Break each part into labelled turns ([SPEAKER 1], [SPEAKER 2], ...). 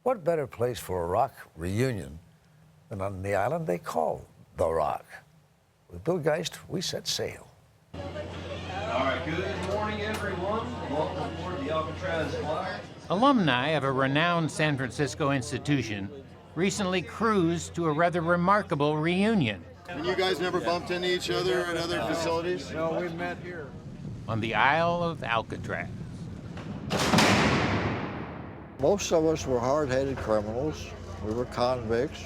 [SPEAKER 1] What better place for a rock reunion than on the island they call The Rock? With Bill Geist, we set sail.
[SPEAKER 2] All right, good morning, everyone. Welcome aboard the Alcatraz Island.
[SPEAKER 3] Alumni of a renowned San Francisco institution recently cruised to a rather remarkable reunion.
[SPEAKER 4] And you guys never bumped into each other at other facilities?
[SPEAKER 5] No, we met here.
[SPEAKER 3] On the Isle of Alcatraz.
[SPEAKER 6] Most of us were hard-headed criminals. We were convicts.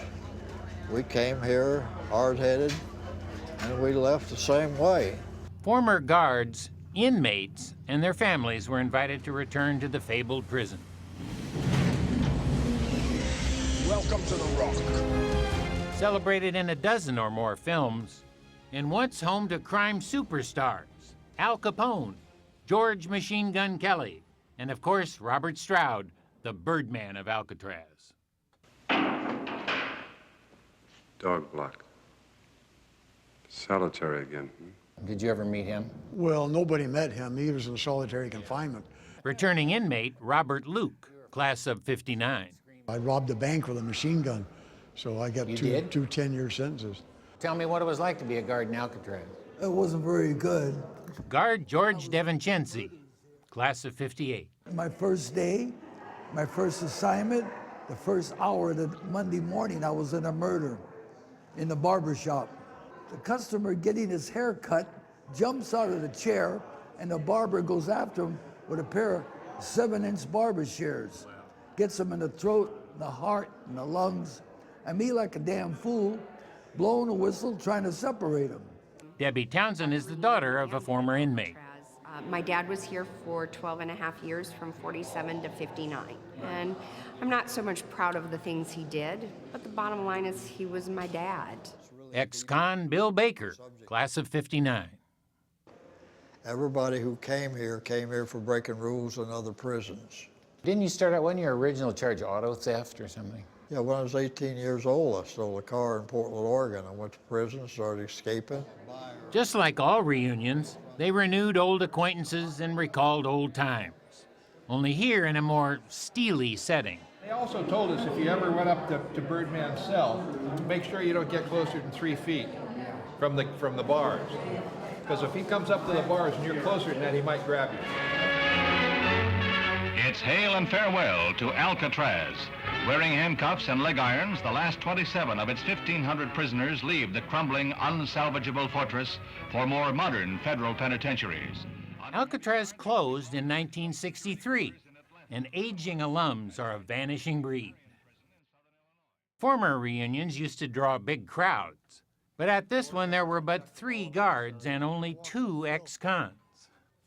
[SPEAKER 6] We came here hard-headed, and we left the same way.
[SPEAKER 3] Former guards, inmates, and their families were invited to return to the fabled prison.
[SPEAKER 5] Welcome to the Rock.
[SPEAKER 3] Celebrated in a dozen or more films, and once home to crime superstars, Al Capone, George Machine Gun Kelly, and of course, Robert Stroud, the Birdman of Alcatraz.
[SPEAKER 7] Dog block. Solitary again.
[SPEAKER 8] Did you ever meet him?
[SPEAKER 5] Well, nobody met him. He was in solitary confinement.
[SPEAKER 3] Returning inmate Robert Luke, class of '59.
[SPEAKER 5] I robbed a bank with a machine gun, so I got two 10-year sentences.
[SPEAKER 8] Tell me what it was like to be a guard in Alcatraz.
[SPEAKER 9] It wasn't very good.
[SPEAKER 3] Guard George DeVincenzi, class of '58.
[SPEAKER 9] My first day, my first assignment, the first hour of the Monday morning, I was in a murder in the barber shop. The customer getting his hair cut jumps out of the chair, and the barber goes after him with a pair of 7-inch barber shears. Gets him in the throat, the heart, and the lungs. And me, like a damn fool, blowing a whistle, trying to separate him.
[SPEAKER 3] Debbie Townsend is the daughter of a former inmate.
[SPEAKER 10] My dad was here for 12 and a half years, from 47 to 59. And I'm not so much proud of the things he did, but the bottom line is he was my dad.
[SPEAKER 3] Ex-con Bill Baker, class of '59.
[SPEAKER 6] Everybody who came here for breaking rules in other prisons.
[SPEAKER 8] Didn't you start out, wasn't your original charge auto theft or something?
[SPEAKER 6] Yeah, when I was 18 years old, I stole a car in Portland, Oregon. I went to prison, started escaping.
[SPEAKER 3] Just like all reunions, they renewed old acquaintances and recalled old times. Only here in a more steely setting.
[SPEAKER 11] They also told us if you ever went up to Birdman's cell, make sure you don't get closer than 3 feet from the bars. Because if he comes up to the bars and you're closer than that, he might grab you.
[SPEAKER 12] It's hail and farewell to Alcatraz. Wearing handcuffs and leg irons, the last 27 of its 1,500 prisoners leave the crumbling, unsalvageable fortress for more modern federal penitentiaries.
[SPEAKER 3] Alcatraz closed in 1963, and aging alums are a vanishing breed. Former reunions used to draw big crowds, but at this one there were but 3 guards and only 2 ex-cons.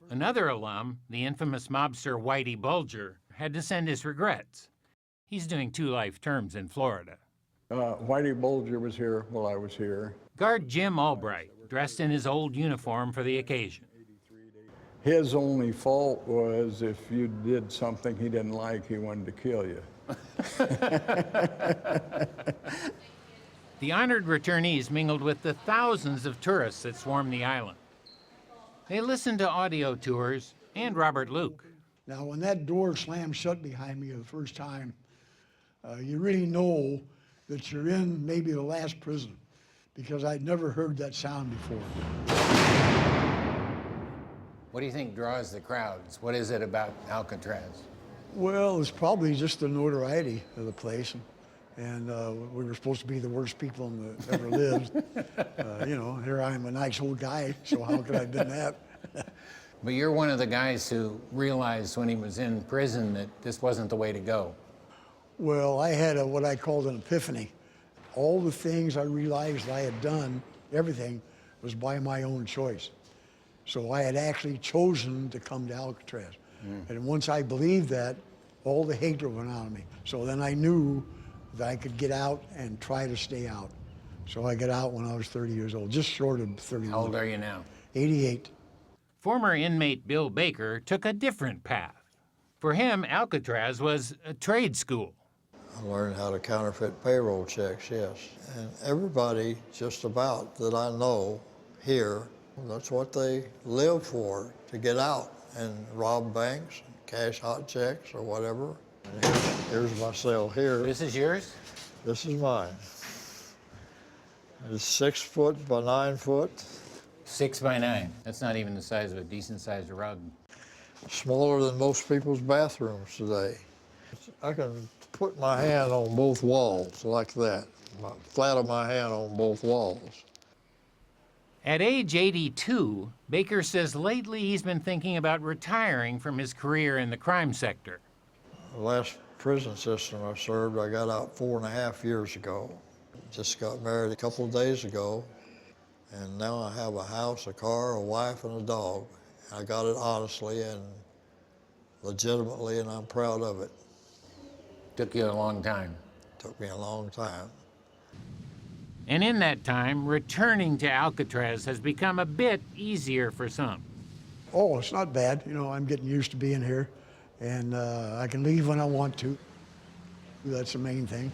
[SPEAKER 3] Another alum, the infamous mobster Whitey Bulger, had to send his regrets. He's doing 2 life terms in Florida.
[SPEAKER 13] Whitey Bulger was here while I was here.
[SPEAKER 3] Guard Jim Albright, dressed in his old uniform for the occasion.
[SPEAKER 13] His only fault was if you did something he didn't like, he wanted to kill you.
[SPEAKER 3] The honored returnees mingled with the thousands of tourists that swarmed the island. They listened to audio tours and Robert Luke.
[SPEAKER 5] Now, when that door slammed shut behind me the first time, you really know that you're in maybe the last prison, because I'd never heard that sound before.
[SPEAKER 8] What do you think draws the crowds? What is it about Alcatraz?
[SPEAKER 5] Well, it's probably just the notoriety of the place. And we were supposed to be the worst people that ever lived. You know, here I am, a nice old guy, so how could I have been that?
[SPEAKER 8] But you're one of the guys who realized when he was in prison that this wasn't the way to go.
[SPEAKER 5] Well, I had what I called an epiphany. All the things I realized I had done, everything, was by my own choice. So I had actually chosen to come to Alcatraz. And once I believed that, all the hatred went out of me. So then I knew that I could get out and try to stay out. So I got out when I was 30 years old, just short of 31.
[SPEAKER 8] How old are you now?
[SPEAKER 5] 88.
[SPEAKER 3] Former inmate Bill Baker took a different path. For him, Alcatraz was a trade school.
[SPEAKER 6] I learned how to counterfeit payroll checks, yes. And everybody just about that I know here, that's what they live for, to get out and rob banks, cash hot checks or whatever. And Here's my cell here.
[SPEAKER 8] This is yours?
[SPEAKER 6] This is mine. It's 6 foot by 9 foot.
[SPEAKER 8] 6 by 9. That's not even the size of a decent sized rug.
[SPEAKER 6] Smaller than most people's bathrooms today. I can put my hand on both walls like that. Flat of my hand on both walls.
[SPEAKER 3] At age 82, Baker says lately he's been thinking about retiring from his career in the crime sector.
[SPEAKER 6] The last prison system I served, I got out 4.5 years ago. Just got married a couple of days ago, and now I have a house, a car, a wife, and a dog. I got it honestly and legitimately, and I'm proud of it.
[SPEAKER 8] Took you a long time.
[SPEAKER 6] Took me a long time.
[SPEAKER 3] And in that time, returning to Alcatraz has become a bit easier for some.
[SPEAKER 5] Oh, it's not bad. You know, I'm getting used to being here, and I can leave when I want to. That's the main thing.